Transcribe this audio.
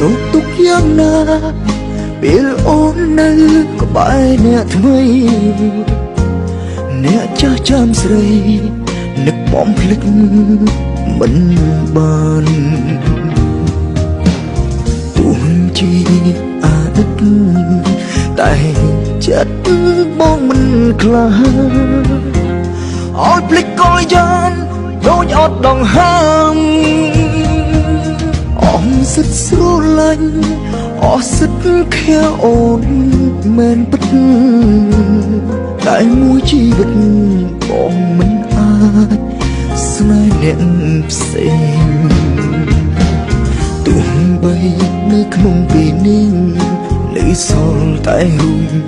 សុខទុក្ខយ៉ាងណាពេលអូននៅក្បែរអ្នកថ្មីអ្នកចាស់ចាំស្រីនឹកបំភ្លេចមិនបានទោះជាអតីតតែចិត្តបងមិនខ្លាចឲ្យភ្លេចកលយ៉ាងដូចអត់ដង្ហើមអស់សិតស្រឡាញ់អស់សិតខែអូនមែនពិតតែមួយជីវិតបងមិនអាចស្នេហ៍អ្នកផ្សេងទោះបីនៅក្នុងពេលនេះនៅសល់តែរូប